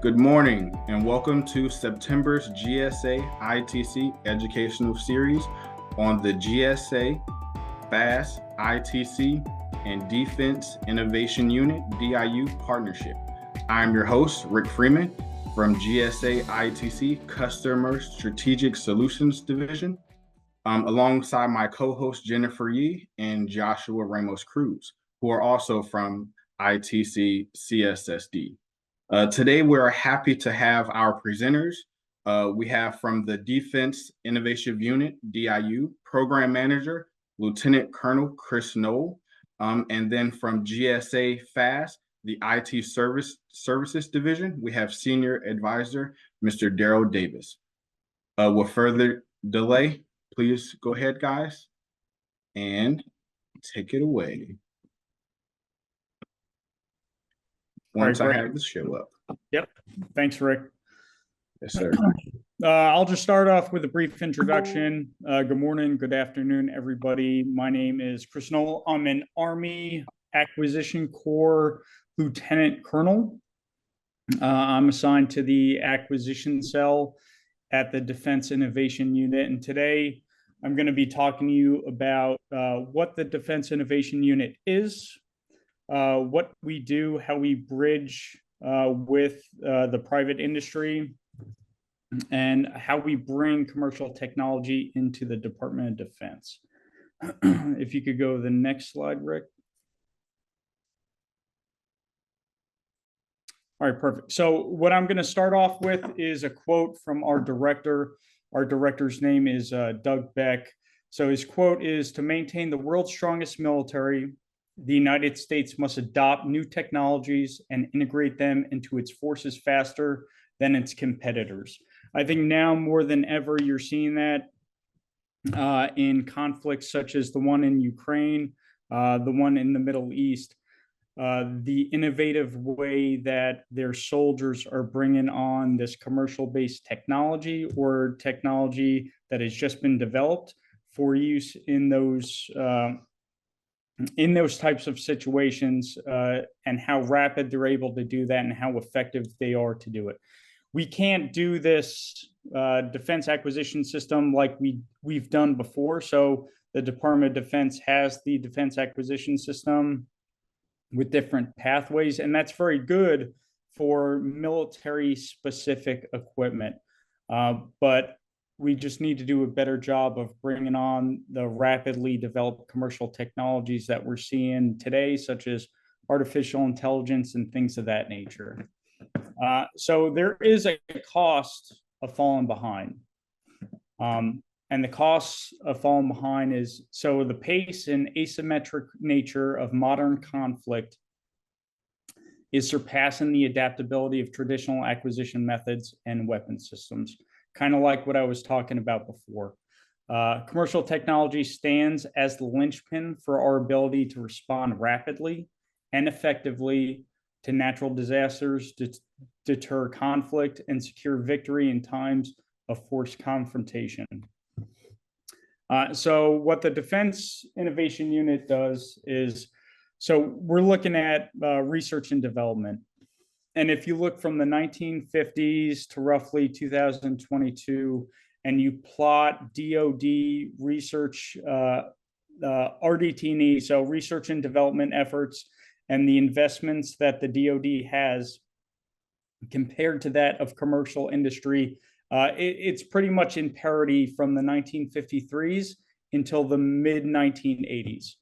Good morning and welcome to September's GSA ITC educational series on the GSA, FAST, ITC, and Defense Innovation Unit, DIU partnership. I'm your host, Rick Freeman from GSA ITC Customer Strategic Solutions Division, alongside my co-host Jennifer Yee and Joshua Ramos Cruz, who are also from ITC CSSD. Today, we're happy to have our presenters. We have from the Defense Innovation Unit, DIU, Program Manager, Lieutenant Colonel Chris Knoll, and then from GSA FAST, the IT Services Division, we have Senior Advisor, Mr. Daryl Davis. With further delay, please go ahead, guys, and take it away. Once I have the show up. Yep. Thanks, Rick. Yes, sir. I'll just start off with a brief introduction. Good morning, good afternoon, everybody. My name is Chris Knoll. I'm an Army Acquisition Corps Lieutenant Colonel. I'm assigned to the acquisition cell at the Defense Innovation Unit. And today I'm going to be talking to you about what the Defense Innovation Unit is, what we do, how we bridge with the private industry, and how we bring commercial technology into the Department of Defense. If you could go to the next slide, Rick. All right, perfect. So what I'm going to start off with is a quote from our director. Our director's name is Doug Beck. So his quote is, "To maintain the world's strongest military, the United States must adopt new technologies and integrate them into its forces faster than its competitors." I think now more than ever, you're seeing that in conflicts such as the one in Ukraine, the one in the Middle East, the innovative way that their soldiers are bringing on this commercial-based technology or technology that has just been developed for use in those types of situations, and how rapid they're able to do that and how effective they are to do it. We can't do this defense acquisition system like we've done before. So the Department of Defense has the defense acquisition system with different pathways, and that's very good for military-specific equipment. But we just need to do a better job of bringing on the rapidly developed commercial technologies that we're seeing today, such as artificial intelligence and things of that nature. So there is a cost of falling behind. And the cost of falling behind is, so the pace and asymmetric nature of modern conflict is surpassing the adaptability of traditional acquisition methods and weapon systems. Kind of like what I was talking about before. Commercial technology stands as the linchpin for our ability to respond rapidly and effectively to natural disasters, deter conflict, and secure victory in times of forced confrontation. So what the Defense Innovation Unit does is, so we're looking at research and development. And if you look from the 1950s to roughly 2022, and you plot DoD research, RDT&E, so research and development efforts, and the investments that the DoD has compared to that of commercial industry, it's pretty much in parity from the 1953s until the mid-1980s.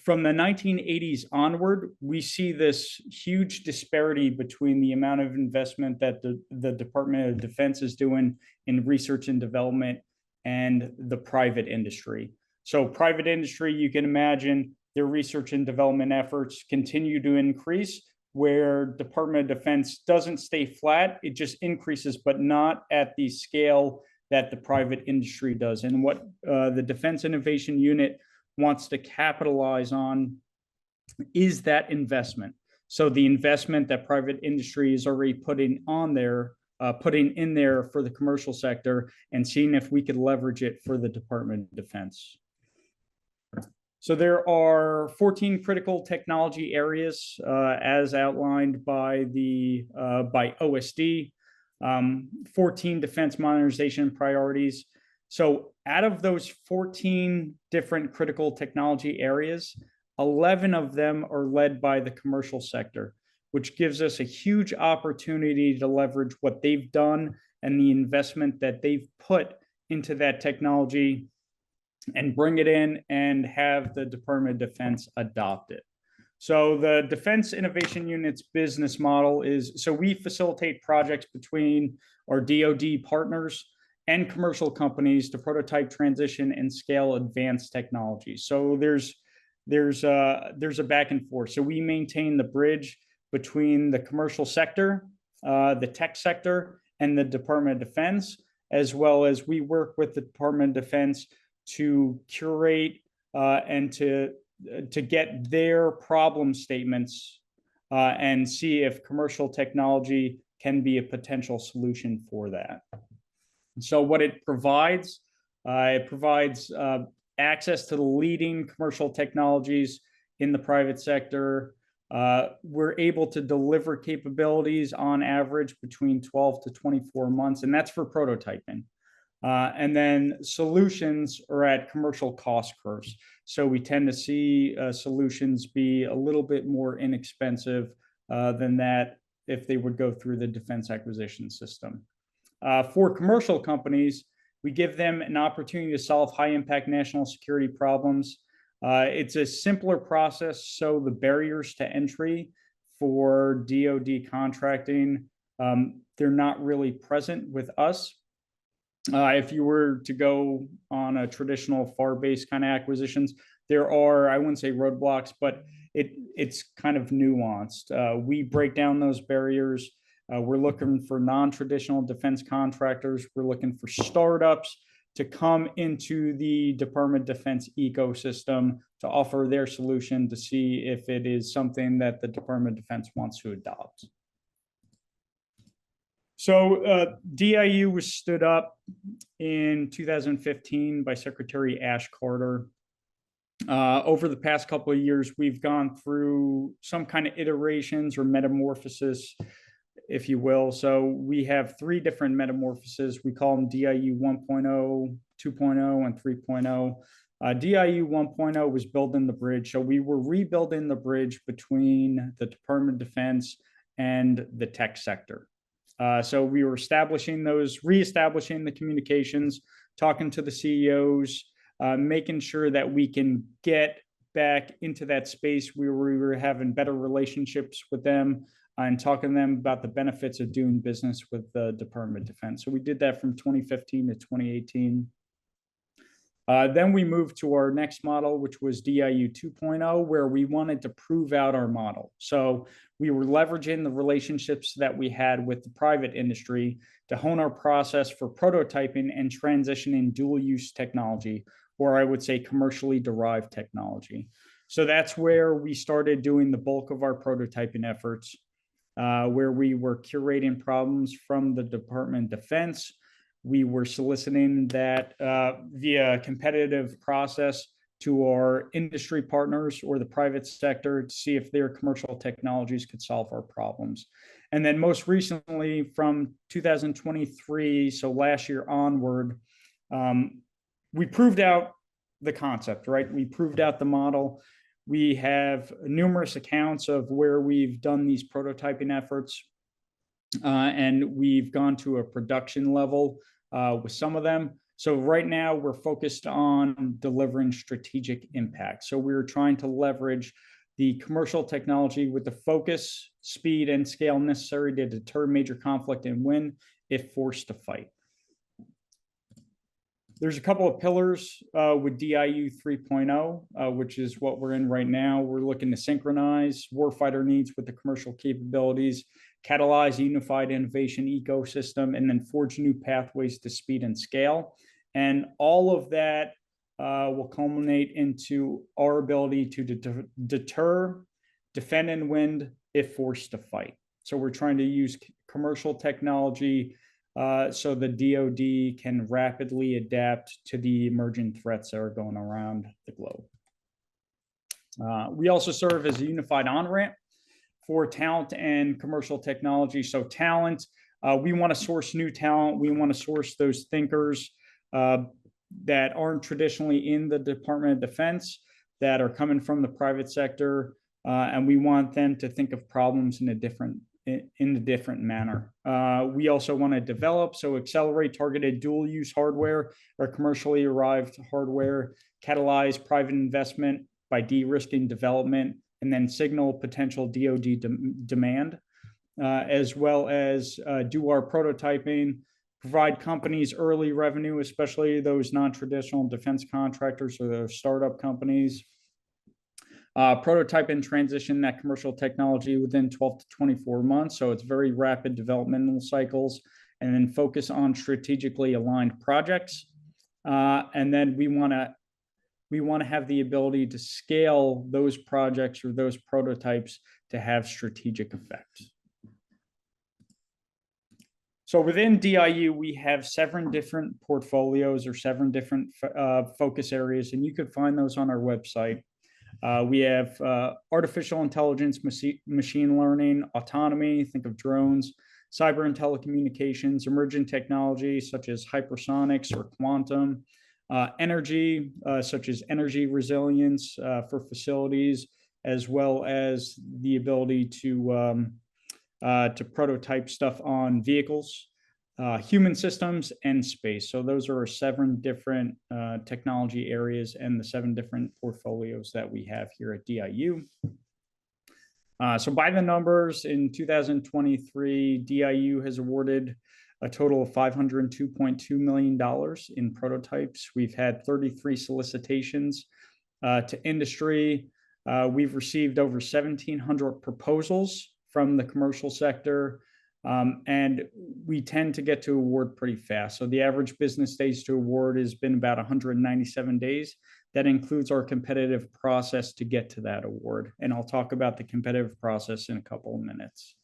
From the 1980s onward, we see this huge disparity between the amount of investment that the Department of Defense is doing in research and development and the private industry. So private industry, you can imagine their research and development efforts continue to increase, where Department of Defense doesn't stay flat, it just increases, but not at the scale that the private industry does. And what the Defense Innovation Unit wants to capitalize on is that investment. So the investment that private industry is already putting in there for the commercial sector, and seeing if we could leverage it for the Department of Defense. So there are 14 critical technology areas as outlined by by OSD, 14 defense modernization priorities. So out of those 14 different critical technology areas, 11 of them are led by the commercial sector, which gives us a huge opportunity to leverage what they've done and the investment that they've put into that technology and bring it in and have the Department of Defense adopt it. So the Defense Innovation Unit's business model is, so we facilitate projects between our DoD partners and commercial companies to prototype, transition, and scale advanced technologies. So there's a back and forth. So we maintain the bridge between the commercial sector, the tech sector, and the Department of Defense, as well as we work with the Department of Defense to curate and to get their problem statements and see if commercial technology can be a potential solution for that. So what it provides access to the leading commercial technologies in the private sector. We're able to deliver capabilities on average between 12 to 24 months, and that's for prototyping. And then solutions are at commercial cost curves. So we tend to see solutions be a little bit more inexpensive than that if they would go through the defense acquisition system. For commercial companies, we give them an opportunity to solve high impact national security problems. It's a simpler process, so the barriers to entry for DoD contracting, they're not really present with us. If you were to go on a traditional FAR-based kind of acquisitions, there are, I wouldn't say roadblocks, but it's kind of nuanced. We break down those barriers. We're looking for non-traditional defense contractors. We're looking for startups to come into the Department of Defense ecosystem to offer their solution to see if it is something that the Department of Defense wants to adopt. So DIU was stood up in 2015 by Secretary Ash Carter. Over the past couple of years, we've gone through some kind of iterations or metamorphosis, if you will. So we have 3 different metamorphoses. We call them DIU 1.0, 2.0, and 3.0. DIU 1.0 was building the bridge. So we were rebuilding the bridge between the Department of Defense and the tech sector. So we were reestablishing the communications, talking to the CEOs, making sure that we can get back into that space where we were having better relationships with them and talking to them about the benefits of doing business with the Department of Defense. So we did that from 2015 to 2018. Then we moved to our next model, which was DIU 2.0, where we wanted to prove out our model. So we were leveraging the relationships that we had with the private industry to hone our process for prototyping and transitioning dual use technology, or I would say commercially derived technology. So that's where we started doing the bulk of our prototyping efforts, where we were curating problems from the Department of Defense. We were soliciting that via competitive process to our industry partners or the private sector to see if their commercial technologies could solve our problems. And then most recently from 2023, so last year onward, we proved out the concept, right? We proved out the model. We have numerous accounts of where we've done these prototyping efforts, and we've gone to a production level with some of them. So right now we're focused on delivering strategic impact. So we're trying to leverage the commercial technology with the focus, speed, and scale necessary to deter major conflict and win if forced to fight. There's a couple of pillars with DIU 3.0, which is what we're in right now. We're looking to synchronize warfighter needs with the commercial capabilities, catalyze a unified innovation ecosystem, and then forge new pathways to speed and scale. And all of that will culminate into our ability to deter, defend, and win if forced to fight. So we're trying to use commercial technology so the DoD can rapidly adapt to the emerging threats that are going around the globe. We also serve as a unified on-ramp for talent and commercial technology. So talent, we want to source new talent. We want to source those thinkers that aren't traditionally in the Department of Defense, that are coming from the private sector, and we want them to think of problems in a different manner. We also want to develop, so accelerate targeted dual use hardware or commercially arrived hardware, catalyze private investment by de-risking development, and then signal potential DoD demand, as well as do our prototyping, provide companies early revenue, especially those non-traditional defense contractors or those startup companies. Prototype and transition that commercial technology within 12 to 24 months. So it's very rapid developmental cycles, and then focus on strategically aligned projects. And then we want to have the ability to scale those projects or those prototypes to have strategic effect. So within DIU, we have 7 different portfolios or 7 different focus areas, and you could find those on our website. We have artificial intelligence, machine learning, autonomy, think of drones, cyber and telecommunications, emerging technologies such as hypersonics or quantum, energy, such as energy resilience for facilities, as well as the ability to prototype stuff on vehicles, human systems, and space. So those are 7 different technology areas and the 7 different portfolios that we have here at DIU. So by the numbers, in 2023, DIU has awarded a total of $502.2 million in prototypes. We've had 33 solicitations to industry. We've received over 1,700 proposals from the commercial sector, and we tend to get to award pretty fast. So the average business days to award has been about 197 days. That includes our competitive process to get to that award. And I'll talk about the competitive process in a couple of minutes.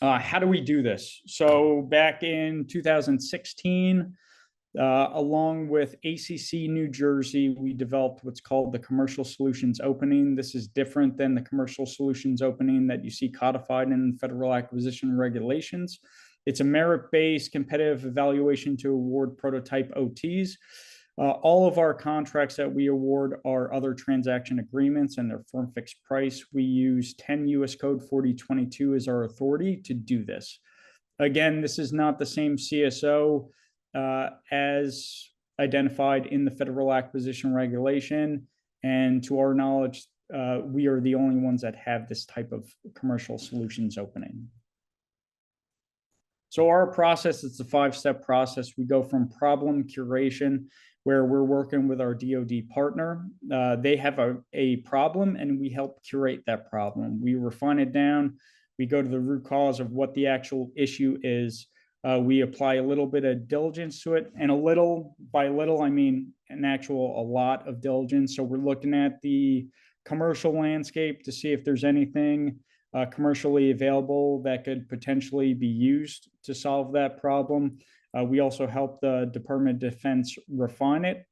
How do we do this? So back in 2016, along with ACC New Jersey, we developed what's called the Commercial Solutions Opening. This is different than the Commercial Solutions Opening that you see codified in federal acquisition regulations. It's a merit-based competitive evaluation to award prototype OTs. All of our contracts that we award are other transaction agreements, and they're firm fixed price. We use 10 U.S. Code 4022 as our authority to do this. Again, this is not the same CSO as identified in the federal acquisition regulation. And to our knowledge, we are the only ones that have this type of commercial solutions opening. So our process is a 5-step process. We go from problem curation, where we're working with our DoD partner. They have a problem, and we help curate that problem. We refine it down. We go to the root cause of what the actual issue is. We apply a little bit of diligence to it, and by little, I mean a lot of diligence. So we're looking at the commercial landscape to see if there's anything commercially available that could potentially be used to solve that problem. We also help the Department of Defense refine it.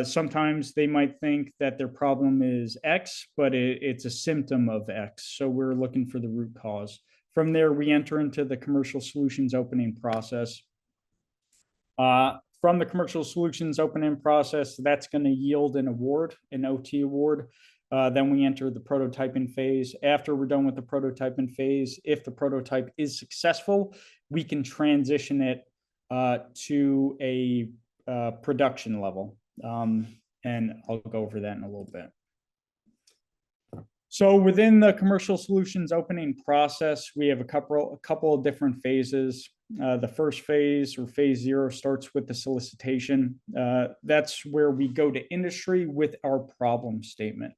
Sometimes they might think that their problem is X, but it's a symptom of X. So we're looking for the root cause. From there, we enter into the commercial solutions opening process. From the commercial solutions opening process, that's going to yield an award, an OT award. Then we enter the prototyping phase. After we're done with the prototyping phase, if the prototype is successful, we can transition it to a production level. And I'll go over that in a little bit. So within the commercial solutions opening process, we have a couple of different phases. The first phase, or phase 0, starts with the solicitation. That's where we go to industry with our problem statement.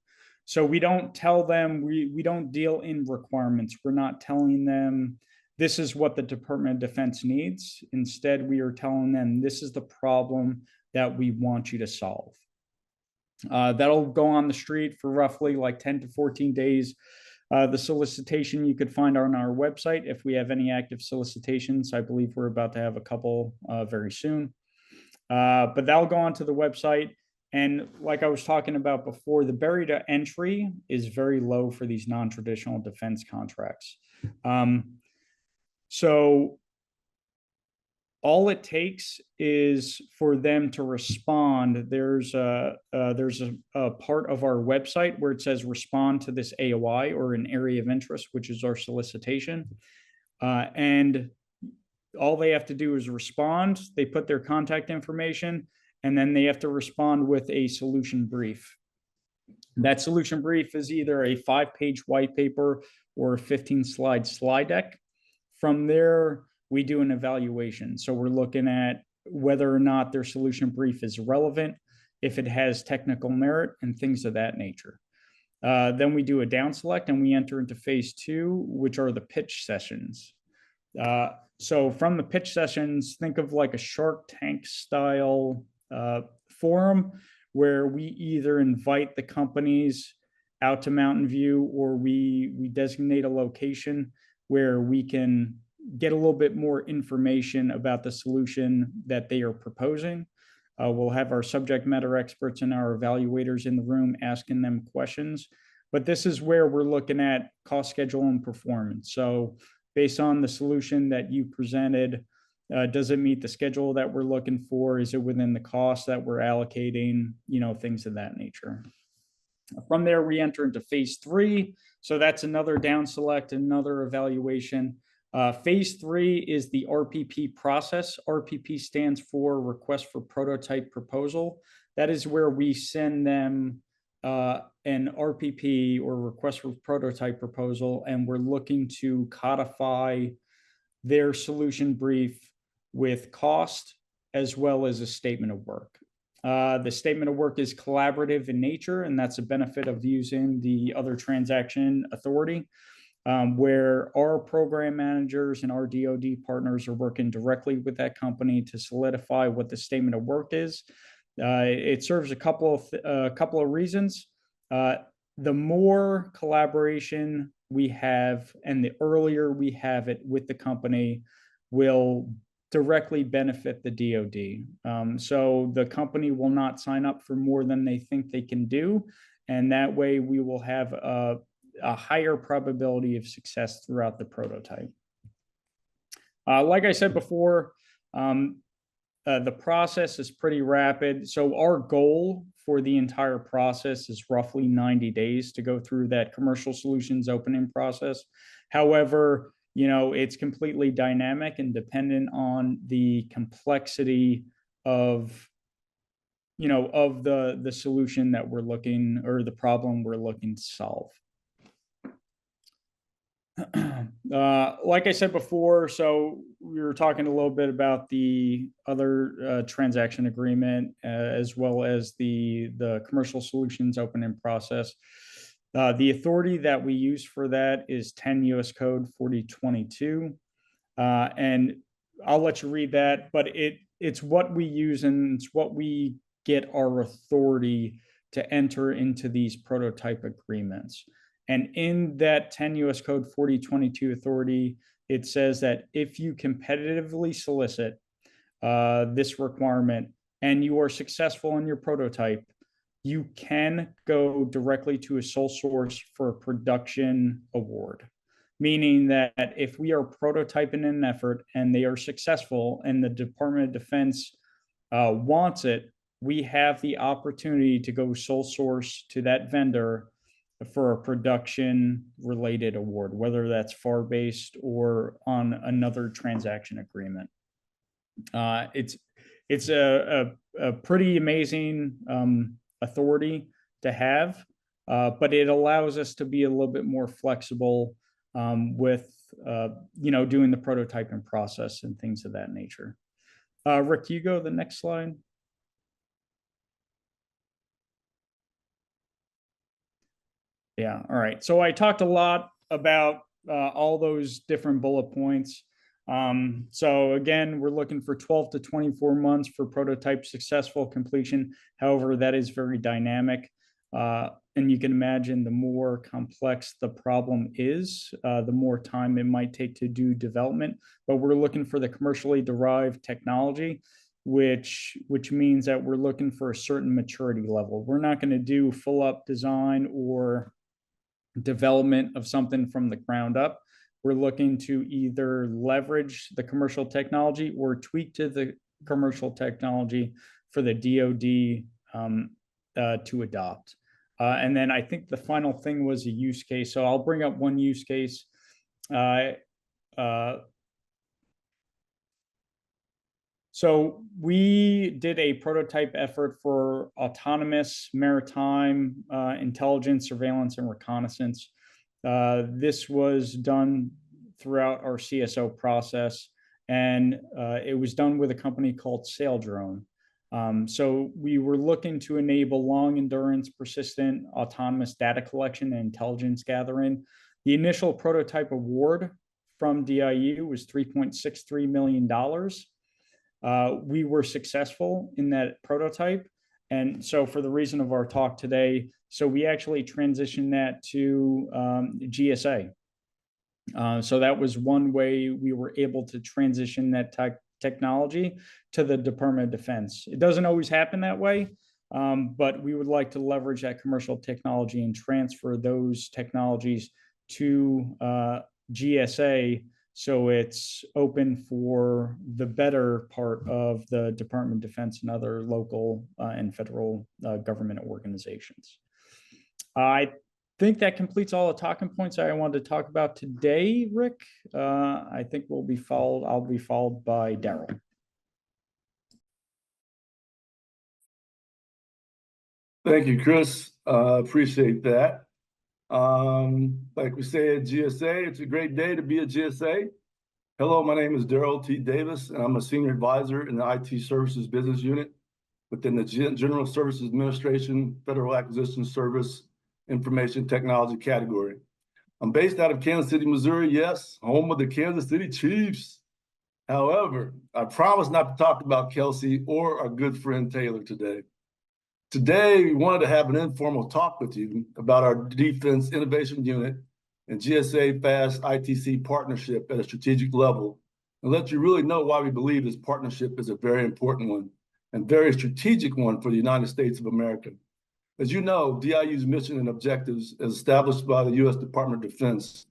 So we don't tell them, we don't deal in requirements. We're not telling them this is what the Department of Defense needs. Instead, we are telling them this is the problem that we want you to solve. That'll go on the street for roughly like 10 to 14 days. The solicitation you could find on our website if we have any active solicitations. I believe we're about to have a couple very soon. But that'll go onto the website, And like I was talking about before, the barrier to entry is very low for these non-traditional defense contracts. So all it takes is for them to respond. There's a part of our website where it says respond to this AOI, or an area of interest, which is our solicitation. And all they have to do is respond. They put their contact information, and then they have to respond with a solution brief. That solution brief is either a 5-page white paper or a 15-slide slide deck. From there, we do an evaluation. So we're looking at whether or not their solution brief is relevant, if it has technical merit, and things of that nature. Then we do a down select, and we enter into phase 2, which are the pitch sessions. So from the pitch sessions, think of like a Shark Tank style forum, where we either invite the companies out to Mountain View, or we designate a location where we can get a little bit more information about the solution that they are proposing. We'll have our subject matter experts and our evaluators in the room asking them questions. But this is where we're looking at cost, schedule, and performance. So based on the solution that you presented, does it meet the schedule that we're looking for? Is it within the cost that we're allocating? Things of that nature. From there, we enter into phase 3. So that's another down select, another evaluation. Phase 3 is the RPP process. RPP stands for Request for Prototype Proposal. That is where we send them an RPP, or Request for Prototype Proposal, and we're looking to codify their solution brief with cost as well as a statement of work. The statement of work is collaborative in nature, and that's a benefit of using the other transaction authority, where our program managers and our DoD partners are working directly with that company to solidify what the statement of work is. It serves a couple of reasons. The more collaboration we have, and the earlier we have it with the company, will directly benefit the DoD. So the company will not sign up for more than they think they can do, and that way we will have a higher probability of success throughout the prototype. Like I said before, the process is pretty rapid. So our goal for the entire process is roughly 90 days to go through that commercial solutions opening process. However, it's completely dynamic and dependent on the complexity of the solution that we're looking, or the problem we're looking to solve. Like I said before, so we were talking a little bit about the other transaction agreement, as well as the commercial solutions opening process. The authority that we use for that is 10 U.S. Code 4022. And I'll let you read that, but it's what we use, and it's what we get our authority to enter into these prototype agreements. And in that 10 U.S. Code 4022 authority, it says that if you competitively solicit this requirement and you are successful in your prototype, you can go directly to a sole source for a production award. Meaning that if we are prototyping an effort and they are successful and the Department of Defense wants it, we have the opportunity to go sole source to that vendor for a production related award, whether that's FAR based or on another transaction agreement. It's a pretty amazing authority to have, but it allows us to be a little bit more flexible with doing the prototyping process and things of that nature. Rick, you go to the next slide. Yeah, all right. So I talked a lot about all those different bullet points. So again, we're looking for 12 to 24 months for prototype successful completion. However, that is very dynamic. And you can imagine the more complex the problem is, the more time it might take to do development. But we're looking for the commercially derived technology. which means that we're looking for a certain maturity level. We're not going to do full up design or development of something from the ground up. We're looking to either leverage the commercial technology or tweak to the commercial technology for the DoD to adopt. And then I think the final thing was a use case. So I'll bring up one use case. So we did a prototype effort for autonomous maritime intelligence, surveillance, and reconnaissance. This was done throughout our CSO process, and it was done with a company called Saildrone. So we were looking to enable long endurance, persistent, autonomous data collection and intelligence gathering. The initial prototype award from DIU was $3.63 million. We were successful in that prototype. And so for the reason of our talk today, so we actually transitioned that to GSA. So that was one way we were able to transition that technology to the Department of Defense. It doesn't always happen that way, but we would like to leverage that commercial technology and transfer those technologies to GSA, so it's open for the better part of the Department of Defense and other local and federal government organizations. I think that completes all the talking points I wanted to talk about today, Rick. I think I'll be followed by Daryl. Thank you, Chris. Appreciate that. Like we say at GSA, it's a great day to be at GSA. Hello, my name is Daryl T. Davis, and I'm a senior advisor in the IT Services Business Unit within the General Services Administration Federal Acquisition Service Information Technology category. I'm based out of Kansas City, Missouri, yes, home of the Kansas City Chiefs. However, I promise not to talk about Kelsey or our good friend Taylor today. Today, we wanted to have an informal talk with you about our Defense Innovation Unit and GSA FAST ITC partnership at a strategic level, and let you really know why we believe this partnership is a very important one and very strategic one for the United States of America. As you know, DIU's mission and objectives, as established by the U.S. Department of Defense,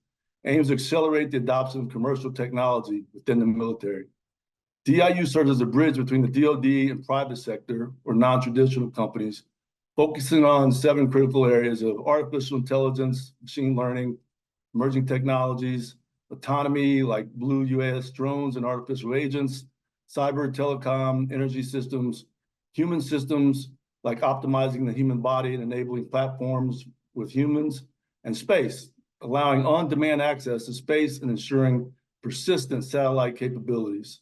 aims to accelerate the adoption of commercial technology within the military. DIU serves as a bridge between the DoD and private sector or non-traditional companies, focusing on 7 critical areas of artificial intelligence, machine learning, emerging technologies, autonomy like blue UAS drones and artificial agents, cyber, telecom, energy systems, human systems like optimizing the human body and enabling platforms with humans, and space, allowing on-demand access to space and ensuring persistent satellite capabilities.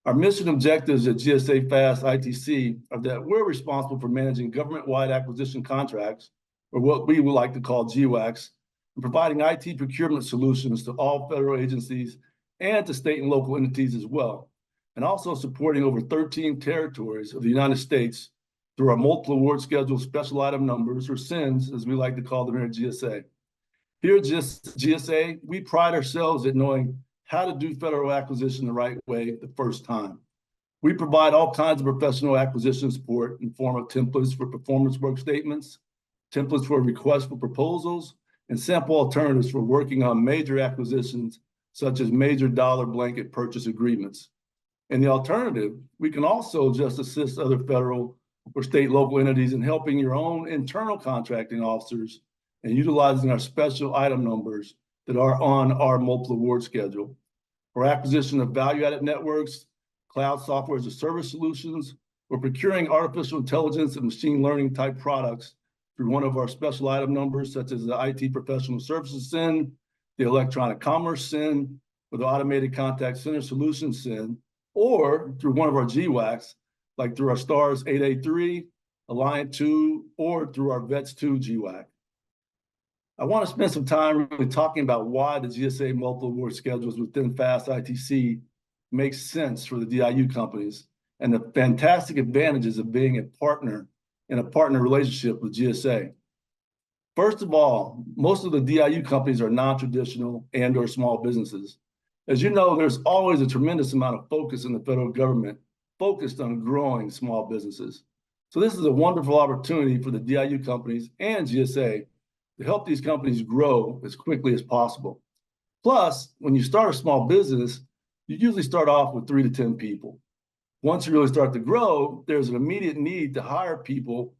Our mission objectives at GSA FAST ITC are that we're responsible for managing government-wide acquisition contracts, or what we would like to call GWACs, and providing IT procurement solutions to all federal agencies and to state and local entities as well, and also supporting over 13 territories of the United States through our multiple award schedule special item numbers, or SINs, as we like to call them here at GSA. Here at GSA, we pride ourselves at knowing how to do federal acquisition the right way the first time. We provide all kinds of professional acquisition support in form of templates for performance work statements, templates for requests for proposals, and sample alternatives for working on major acquisitions, such as major dollar blanket purchase agreements. In the alternative, we can also just assist other federal or state local entities in helping your own internal contracting officers and utilizing our special item numbers that are on our multiple award schedule. For acquisition of value-added networks, cloud software as a service solutions, or procuring artificial intelligence and machine learning type products through one of our special item numbers, such as the IT Professional Services SIN, the Electronic Commerce SIN, or the Automated Contact Center Solutions SIN, or through one of our GWACs, like through our STARS 8A3, Alliant 2, or through our VETS 2 GWAC. I want to spend some time really talking about why the GSA multiple award schedules within FAST ITC makes sense for the DIU companies and the fantastic advantages of being a partner in a partner relationship with GSA. First of all, most of the DIU companies are non-traditional and or small businesses. As you know, there's always a tremendous amount of focus in the federal government focused on growing small businesses. So this is a wonderful opportunity for the DIU companies and GSA to help these companies grow as quickly as possible. Plus, when you start a small business, you usually start off with 3 to 10 people. Once you really start to grow, there's an immediate need to hire people,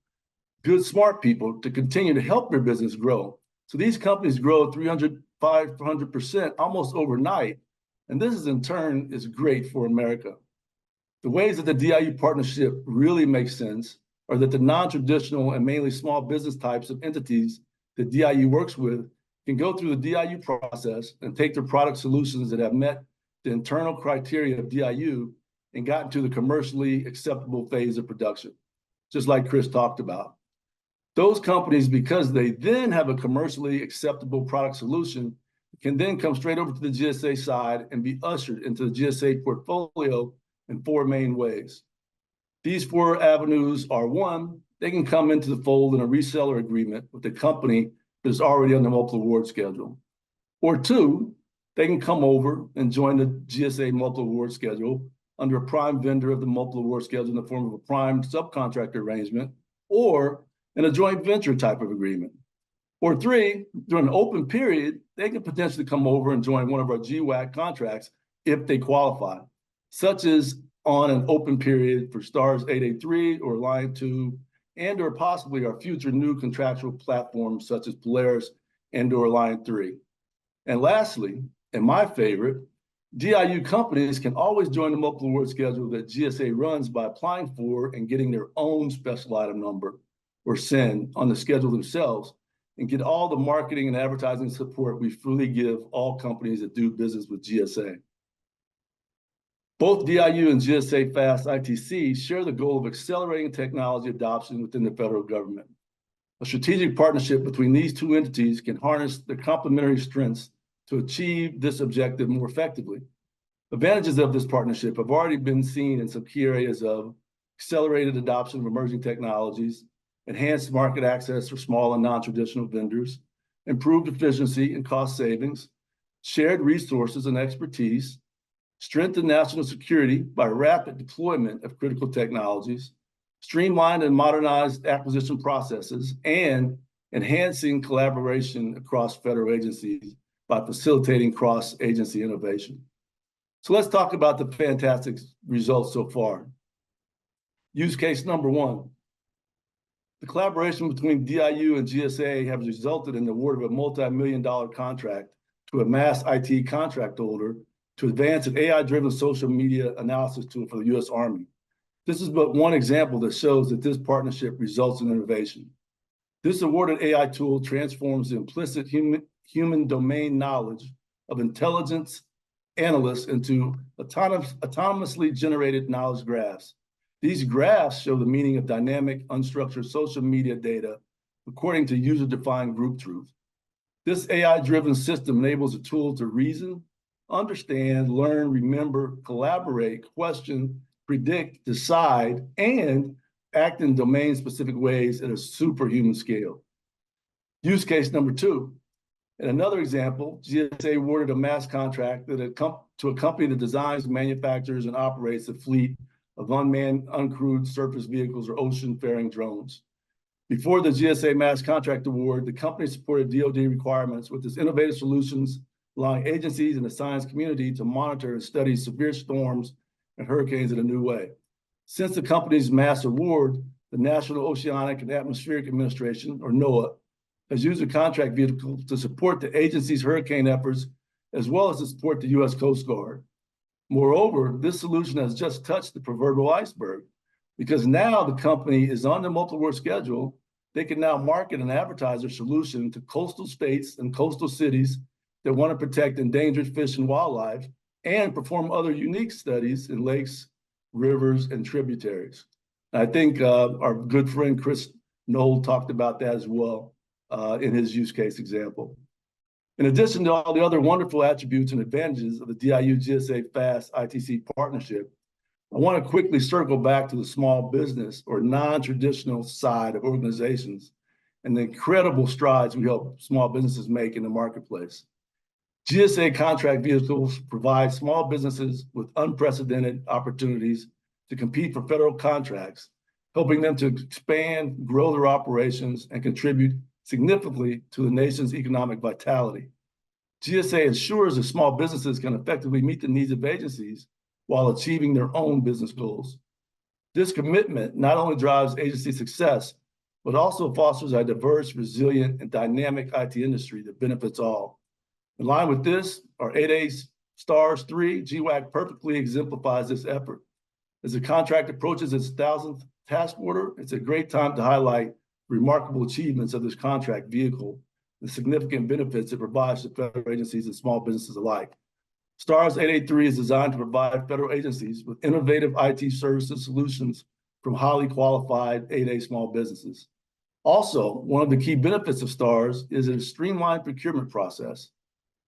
good, smart people, to continue to help your business grow. So these companies grow 300, 500% almost overnight. And this is in turn is great for America. The ways that the DIU partnership really makes sense are that the non-traditional and mainly small business types of entities that DIU works with can go through the DIU process and take their product solutions that have met the internal criteria of DIU and gotten to the commercially acceptable phase of production, just like Chris talked about. Those companies, because they then have a commercially acceptable product solution, can then come straight over to the GSA side and be ushered into the GSA portfolio in 4 main ways. These 4 avenues are: 1, they can come into the fold in a reseller agreement with a company that is already on the multiple award schedule. Or 2, they can come over and join the GSA multiple award schedule under a prime vendor of the multiple award schedule in the form of a prime subcontractor arrangement, or in a joint venture type of agreement. Or 3, during an open period, they can potentially come over and join one of our GWAC contracts if they qualify, such as on an open period for STARS 883 or Line 2, and or possibly our future new contractual platforms such as Polaris and or Line 3. And lastly, and my favorite, DIU companies can always join the multiple award schedule that GSA runs by applying for and getting their own special item number or SIN on the schedule themselves, and get all the marketing and advertising support we freely give all companies that do business with GSA. Both DIU and GSA FAST ITC share the goal of accelerating technology adoption within the federal government. A strategic partnership between these 2 entities can harness their complementary strengths to achieve this objective more effectively. Advantages of this partnership have already been seen in some key areas of accelerated adoption of emerging technologies, enhanced market access for small and non-traditional vendors, improved efficiency and cost savings, shared resources and expertise, strengthened national security by rapid deployment of critical technologies, streamlined and modernized acquisition processes, and enhancing collaboration across federal agencies by facilitating cross-agency innovation. So let's talk about the fantastic results so far. Use case number 1. The collaboration between DIU and GSA has resulted in the award of a multi-million-dollar contract to a mass IT contract holder to advance an AI-driven social media analysis tool for the U.S. Army. This is but one example that shows that this partnership results in innovation. This awarded AI tool transforms the implicit human domain knowledge of intelligence analysts into autonomously generated knowledge graphs. These graphs show the meaning of dynamic, unstructured social media data according to user-defined group truth. This AI-driven system enables the tool to reason, understand, learn, remember, collaborate, question, predict, decide, and act in domain-specific ways at a superhuman scale. Use case number 2. In another example, GSA awarded a mass contract to a company that designs, manufactures, and operates a fleet of unmanned, uncrewed surface vehicles or ocean-faring drones. Before the GSA mass contract award, the company supported DoD requirements with its innovative solutions, allowing agencies and the science community to monitor and study severe storms and hurricanes in a new way. Since the company's mass award, the National Oceanic and Atmospheric Administration, or NOAA, has used a contract vehicle to support the agency's hurricane efforts, as well as to support the U.S. Coast Guard. Moreover, this solution has just touched the proverbial iceberg, because now the company is on the multiple award schedule. They can now market and advertise their solution to coastal states and coastal cities that want to protect endangered fish and wildlife and perform other unique studies in lakes, rivers, and tributaries. I think our good friend Chris Knoll talked about that as well in his use case example. In addition to all the other wonderful attributes and advantages of the DIU-GSA FAST ITC partnership, I want to quickly circle back to the small business or non-traditional side of organizations and the incredible strides we help small businesses make in the marketplace. GSA contract vehicles provide small businesses with unprecedented opportunities to compete for federal contracts, helping them to expand, grow their operations, and contribute significantly to the nation's economic vitality. GSA ensures that small businesses can effectively meet the needs of agencies while achieving their own business goals. This commitment not only drives agency success, but also fosters a diverse, resilient, and dynamic IT industry that benefits all. In line with this, our 8A STARS 3 GWAC perfectly exemplifies this effort. As the contract approaches its 1,000th task order, it's a great time to highlight remarkable achievements of this contract vehicle, the significant benefits it provides to federal agencies and small businesses alike. STARS 883 is designed to provide federal agencies with innovative IT services solutions from highly qualified 8A small businesses. Also, one of the key benefits of STARS is a streamlined procurement process.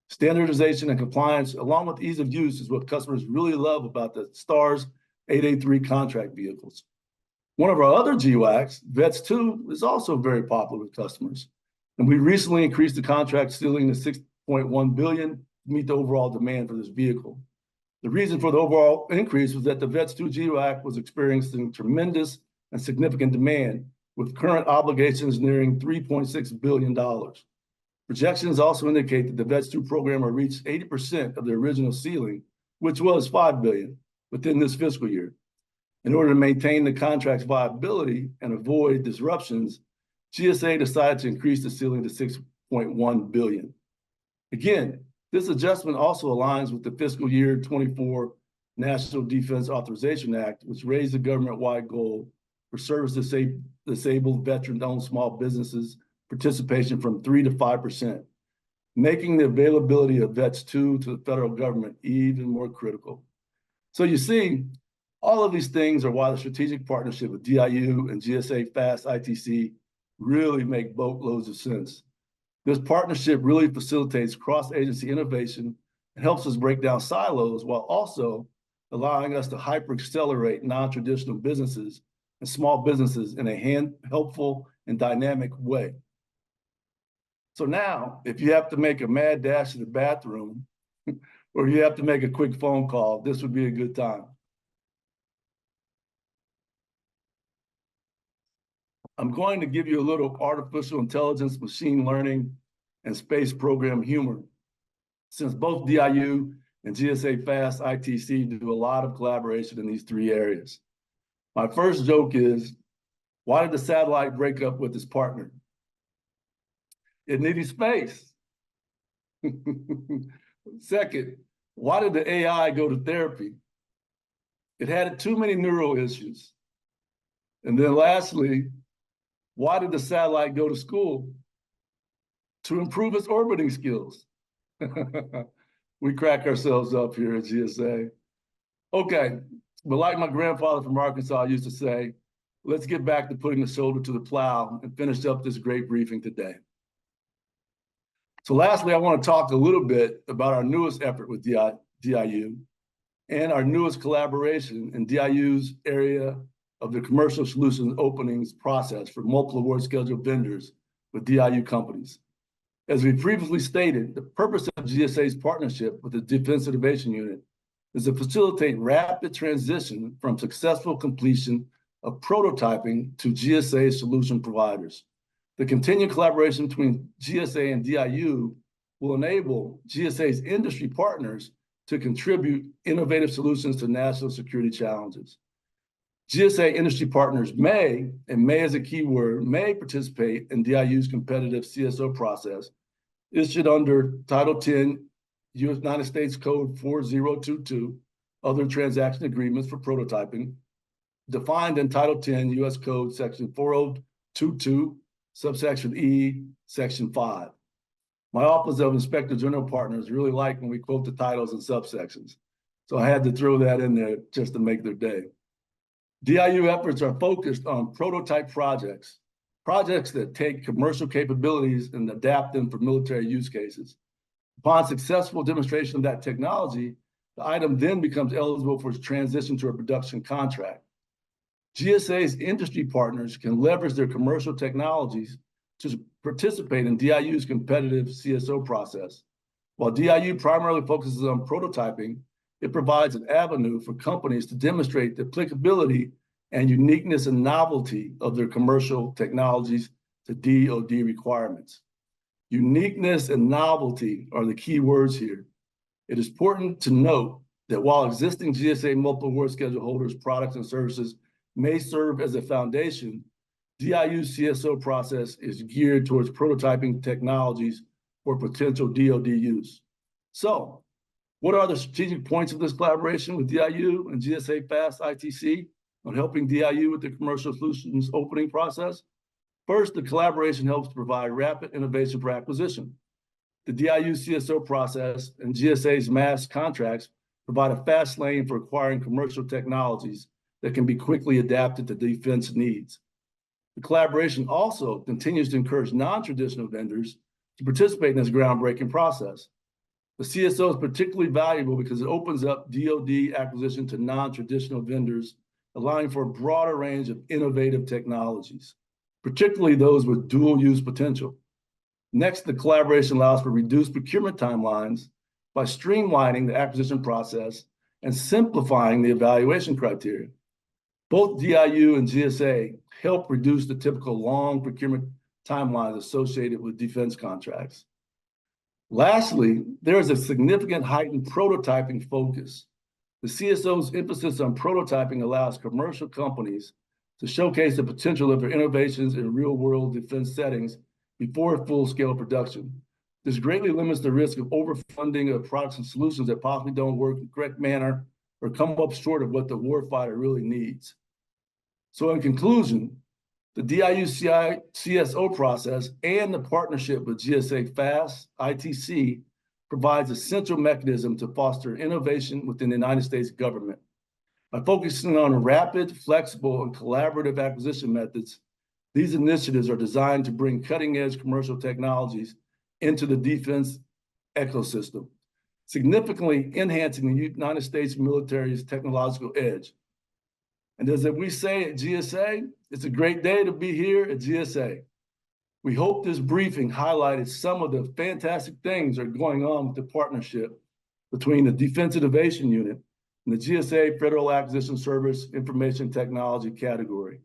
Standardization and compliance, along with ease of use, is what customers really love about the STARS 883 contract vehicles. One of our other GWACs, VETS 2, is also very popular with customers. And we recently increased the contract ceiling to $6.1 billion to meet the overall demand for this vehicle. The reason for the overall increase was that the VETS 2 GWAC was experiencing tremendous and significant demand, with current obligations nearing $3.6 billion. Projections also indicate that the VETS 2 program will reach 80% of the original ceiling, which was $5 billion, within this fiscal year. In order to maintain the contract's viability and avoid disruptions, GSA decided to increase the ceiling to $6.1 billion. Again, this adjustment also aligns with the fiscal year 24 National Defense Authorization Act, which raised the government-wide goal for service-disabled veteran-owned small businesses participation from 3% to 5%, making the availability of VETS 2 to the federal government even more critical. So you see, all of these things are why the strategic partnership with DIU and GSA FAST ITC really make boatloads of sense. This partnership really facilitates cross-agency innovation and helps us break down silos while also allowing us to hyper-accelerate non-traditional businesses and small businesses in a helpful and dynamic way. So now, if you have to make a mad dash to the bathroom or you have to make a quick phone call, this would be a good time. I'm going to give you a little artificial intelligence, machine learning, and space program humor, since both DIU and GSA FAST ITC do a lot of collaboration in these three areas. My first joke is, why did the satellite break up with its partner? It needed space. Second, why did the AI go to therapy? It had too many neural issues. And then lastly, why did the satellite go to school? To improve its orbiting skills. We crack ourselves up here at GSA. Okay, but like my grandfather from Arkansas used to say, let's get back to putting the shoulder to the plow and finish up this great briefing today. So lastly, I want to talk a little bit about our newest effort with DIU and our newest collaboration in DIU's area of the commercial solutions openings process for multiple award scheduled vendors with DIU companies. As we previously stated, the purpose of GSA's partnership with the Defense Innovation Unit is to facilitate rapid transition from successful completion of prototyping to GSA solution providers. The continued collaboration between GSA and DIU will enable GSA's industry partners to contribute innovative solutions to national security challenges. GSA industry partners may, and may as a key word, may participate in DIU's competitive CSO process issued under Title 10 United States Code 4022, other transaction agreements for prototyping, defined in Title 10 U.S. Code Section 4022, subsection E, Section 5. My Office of Inspector General partners really like when we quote the titles and subsections, so I had to throw that in there just to make their day. DIU efforts are focused on prototype projects that take commercial capabilities and adapt them for military use cases. Upon successful demonstration of that technology, the item then becomes eligible for transition to a production contract. GSA's industry partners can leverage their commercial technologies to participate in DIU's competitive CSO process. While DIU primarily focuses on prototyping, it provides an avenue for companies to demonstrate the applicability and uniqueness and novelty of their commercial technologies to DoD requirements. Uniqueness and novelty are the key words here. It is important to note that while existing GSA multiple award schedule holders, products, and services may serve as a foundation, DIU CSO process is geared towards prototyping technologies for potential DoD use. So, what are the strategic points of this collaboration with DIU and GSA FAST ITC on helping DIU with the commercial solutions opening process? First, the collaboration helps to provide rapid innovation for acquisition. The DIU CSO process and GSA's mass contracts provide a fast lane for acquiring commercial technologies that can be quickly adapted to defense needs. The collaboration also continues to encourage non-traditional vendors to participate in this groundbreaking process. The CSO is particularly valuable because it opens up DoD acquisition to non-traditional vendors, allowing for a broader range of innovative technologies, particularly those with dual use potential. Next, the collaboration allows for reduced procurement timelines by streamlining the acquisition process and simplifying the evaluation criteria. Both DIU and GSA help reduce the typical long procurement timelines associated with defense contracts. Lastly, there is a significant heightened prototyping focus. The CSO's emphasis on prototyping allows commercial companies to showcase the potential of their innovations in real-world defense settings before full-scale production. This greatly limits the risk of overfunding of products and solutions that possibly don't work in the correct manner or come up short of what the warfighter really needs. So in conclusion, the DIU CSO process and the partnership with GSA FAST ITC provides a central mechanism to foster innovation within the United States government. By focusing on rapid, flexible, and collaborative acquisition methods, these initiatives are designed to bring cutting-edge commercial technologies into the defense ecosystem, significantly enhancing the United States military's technological edge. And as we say at GSA, it's a great day to be here at GSA. We hope this briefing highlighted some of the fantastic things that are going on with the partnership between the Defense Innovation Unit and the GSA Federal Acquisition Service Information Technology category.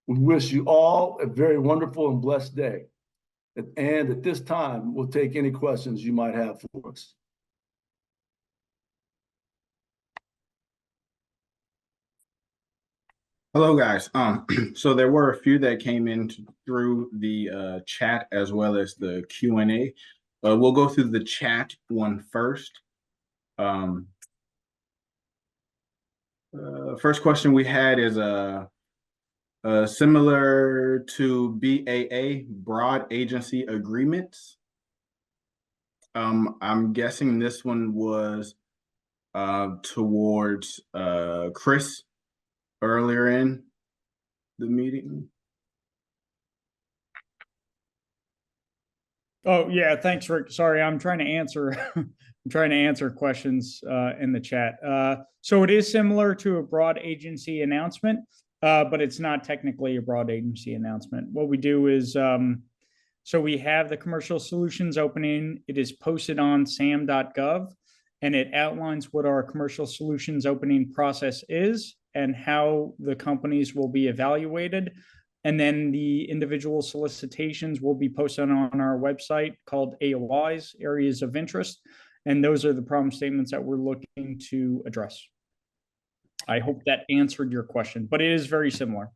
We wish you all a very wonderful and blessed day. And at this time, we'll take any questions you might have for us. Hello, guys. So there were a few that came in through the chat as well as the Q&A. We'll go through the chat one first. First question we had is similar to BAA, broad agency agreements. I'm guessing this one was towards Chris earlier in the meeting. Oh yeah, thanks, Rick. Sorry, I'm trying to answer I'm trying to answer questions in the chat. So it is similar to a broad agency announcement, but it's not technically a broad agency announcement. What we do is, so we have the commercial solutions opening. It is posted on sam.gov, and it outlines what our commercial solutions opening process is and how the companies will be evaluated. And then the individual solicitations will be posted on our website called AOIs, Areas of Interest. And those are the problem statements that we're looking to address. I hope that answered your question, but it is very similar.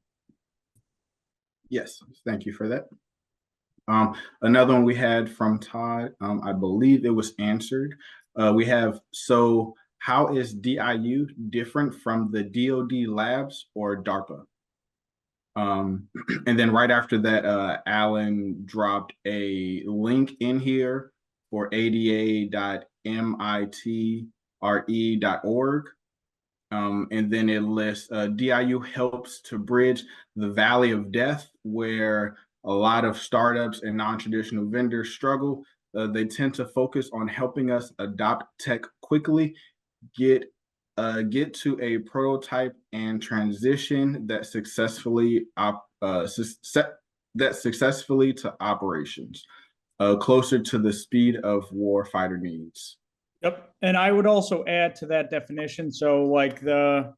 Yes, thank you for that. Another one we had from Todd, I believe it was answered. We have, so how is DIU different from the DoD labs or DARPA? And then right after that, Alan dropped a link in here for ada.mitre.org. And then it lists DIU helps to bridge the valley of death where a lot of startups and non-traditional vendors struggle. They tend to focus on helping us adopt tech quickly, get to a prototype and transition that successfully to operations, closer to the speed of warfighter needs. Yep. And I would also add to that definition. So like DARPA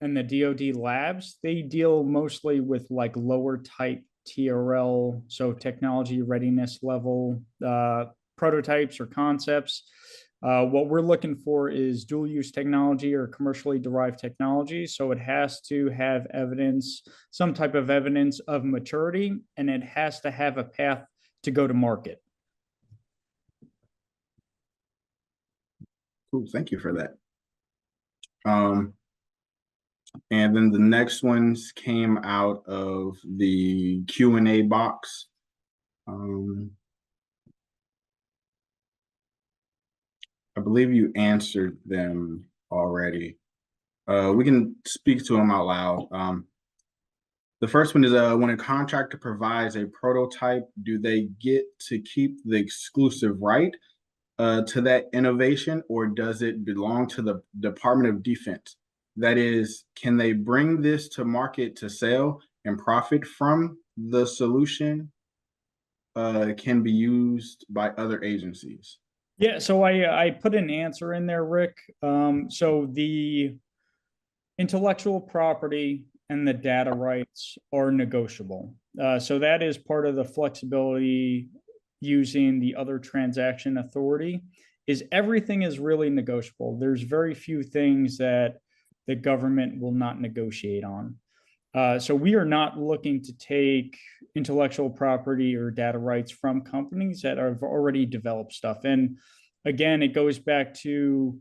and the DoD labs, they deal mostly with like lower type TRL, so technology readiness level prototypes or concepts. What we're looking for is dual use technology or commercially derived technology. So it has to have evidence, some type of evidence of maturity, and it has to have a path to go to market. Cool. Thank you for that. And then the next ones came out of the Q&A box. I believe you answered them already. We can speak to them out loud. The first one is when a contractor provides a prototype, do they get to keep the exclusive right to that innovation, or does it belong to the Department of Defense? That is, can they bring this to market to sell and profit from the solution? Can be used by other agencies. Yeah, so I put an answer in there, Rick. So the intellectual property and the data rights are negotiable. So that is part of the flexibility using the other transaction authority is everything is really negotiable. There's very few things that the government will not negotiate on. So we are not looking to take intellectual property or data rights from companies that have already developed stuff. And again, it goes back to,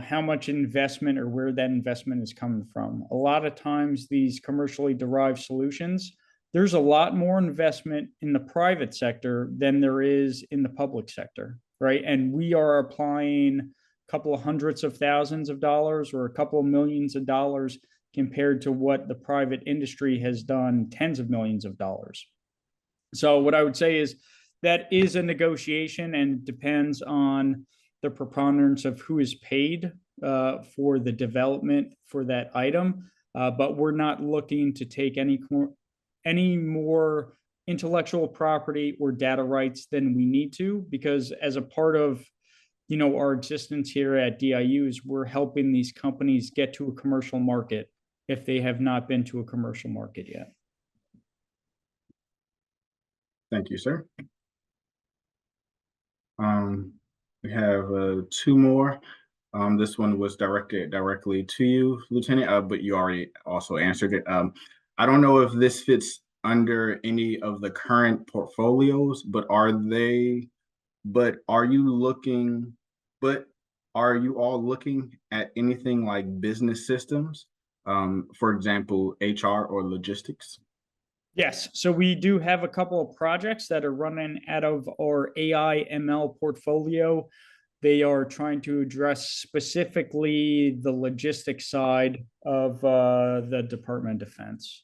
how much investment or where that investment is coming from. A lot of times these commercially derived solutions, there's a lot more investment in the private sector than there is in the public sector, right? And we are applying a couple of hundreds of thousands of dollars or a couple of millions of dollars compared to what the private industry has done, tens of millions of dollars. So what I would say is that is a negotiation and depends on the preponderance of who is paid for the development for that item. But we're not looking to take any more intellectual property or data rights than we need to, because as a part of our existence here at DIUs, we're helping these companies get to a commercial market if they have not been to a commercial market yet. Thank you, sir. We have two more. This one was directed directly to you, Lieutenant, but you already also answered it. I don't know if this fits under any of the current portfolios, but are you all looking at anything like business systems? For example, HR or logistics? Yes, so we do have a couple of projects that are running out of our AI ML portfolio. They are trying to address specifically the logistics side of the Department of Defense.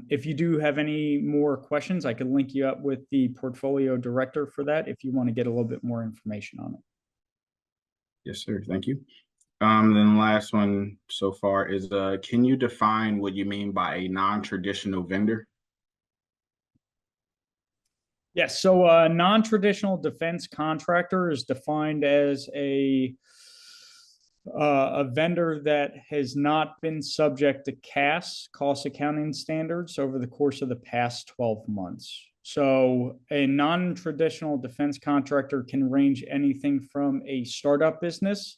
If you do have any more questions, I can link you up with the portfolio director for that if you want to get a little bit more information on it. Yes, sir. Thank you. Then the last one so far is, can you define what you mean by a non-traditional vendor? Yes, so a non-traditional defense contractor is defined as a vendor that has not been subject to CAS, cost accounting standards, over the course of the past 12 months. So a non-traditional defense contractor can range anything from a startup business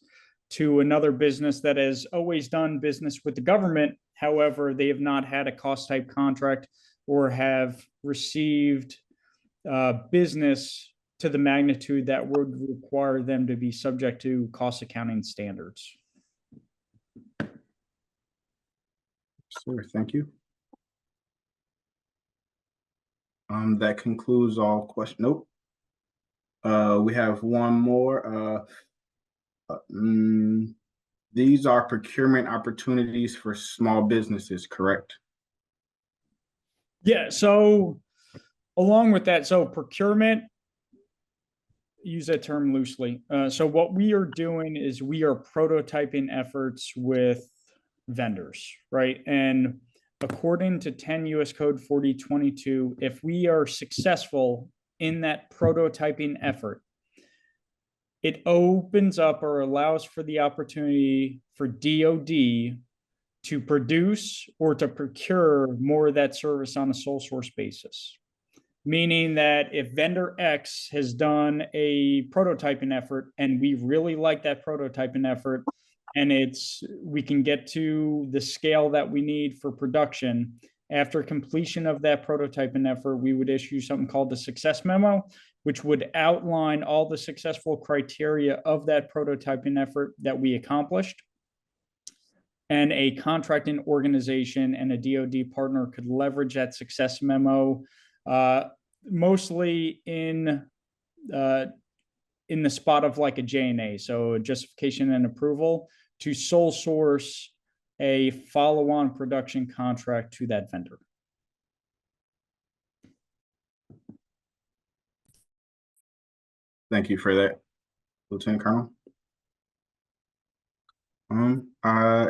to another business that has always done business with the government. However, they have not had a cost type contract or have received business to the magnitude that would require them to be subject to cost accounting standards. Sure, thank you. That concludes all questions. Nope. We have one more. These are procurement opportunities for small businesses, correct? Yeah, so along with that, so procurement, use that term loosely. So what we are doing is we are prototyping efforts with vendors, right? And according to 10 US Code 4022, if we are successful in that prototyping effort, it opens up or allows for the opportunity for DoD to produce or to procure more of that service on a sole source basis. Meaning that if vendor X has done a prototyping effort and we really like that prototyping effort, and we can get to the scale that we need for production, after completion of that prototyping effort, we would issue something called the success memo, which would outline all the successful criteria of that prototyping effort that we accomplished. And a contracting organization and a DoD partner could leverage that success memo, mostly in the spot of like a J&A, so justification and approval, to sole source a follow-on production contract to that vendor. Thank you for that, Lieutenant Colonel.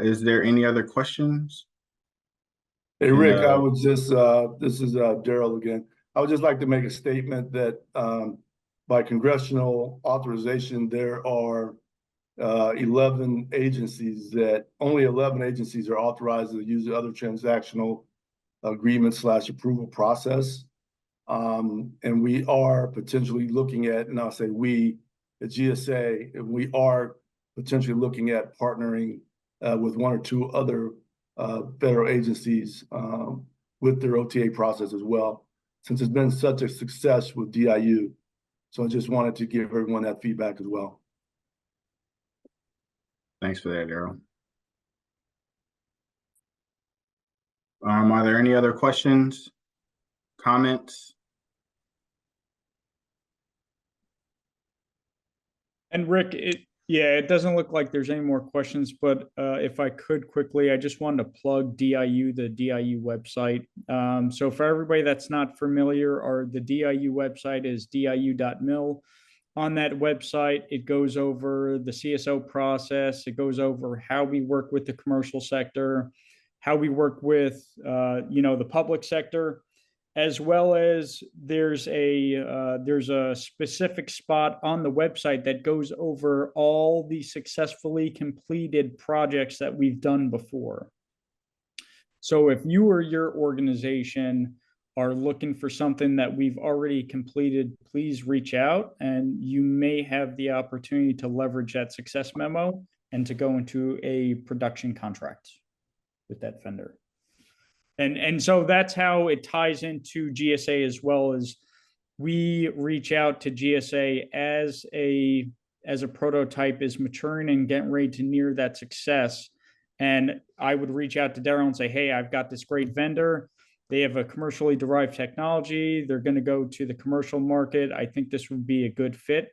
Is there any other questions? Hey, Rick, I would just, this is Daryl again. I would just like to make a statement that by congressional authorization, there are 11 agencies that only 11 agencies are authorized to use the other transactional agreement / approval process. And we are potentially looking at, and I'll say we, the GSA, and we are potentially looking at partnering with one or two other federal agencies with their OTA process as well, since it's been such a success with DIU. So I just wanted to give everyone that feedback as well. Thanks for that, Daryl. Are there any other questions, comments? And Rick, it doesn't look like there's any more questions, but if I could quickly, I just wanted to plug DIU, the DIU website. So for everybody that's not familiar, the DIU website is diu.mil. On that website, it goes over the CSO process. It goes over how we work with the commercial sector, how we work with the public sector, as well as there's a specific spot on the website that goes over all the successfully completed projects that we've done before. So if you or your organization are looking for something that we've already completed, please reach out, and you may have the opportunity to leverage that success memo and to go into a production contract with that vendor. And so that's how it ties into GSA, as well as we reach out to GSA as a prototype is maturing and getting ready to near that success. And I would reach out to Daryl and say, hey, I've got this great vendor. They have a commercially derived technology. They're going to go to the commercial market. I think this would be a good fit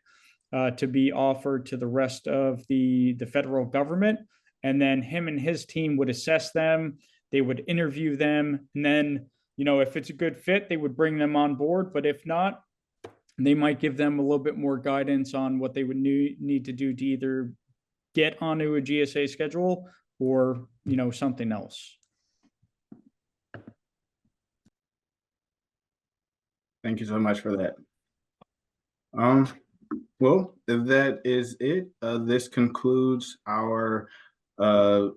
to be offered to the rest of the federal government. And then him and his team would assess them. They would interview them. And then, if it's a good fit, they would bring them on board. But if not, they might give them a little bit more guidance on what they would need to do to either get onto a GSA schedule or, something else. Thank you so much for that. Well, if that is it, this concludes our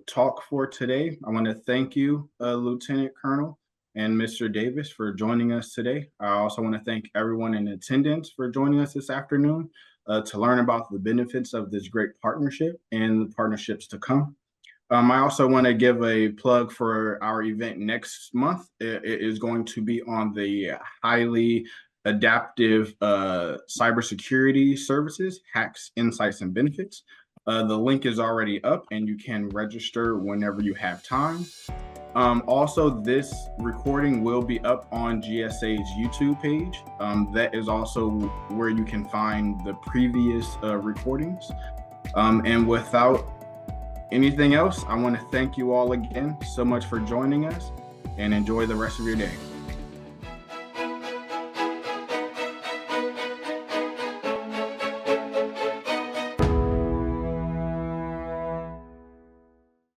talk for today. I want to thank you, Lieutenant Colonel and Mr. Davis, for joining us today. I also want to thank everyone in attendance for joining us this afternoon to learn about the benefits of this great partnership and the partnerships to come. I also want to give a plug for our event next month. It is going to be on the highly adaptive cybersecurity services, hacks, insights, and benefits. The link is already up and you can register whenever you have time. Also, this recording will be up on GSA's YouTube page. That is also where you can find the previous recordings. And without anything else, I want to thank you all again so much for joining us, and enjoy the rest of your day.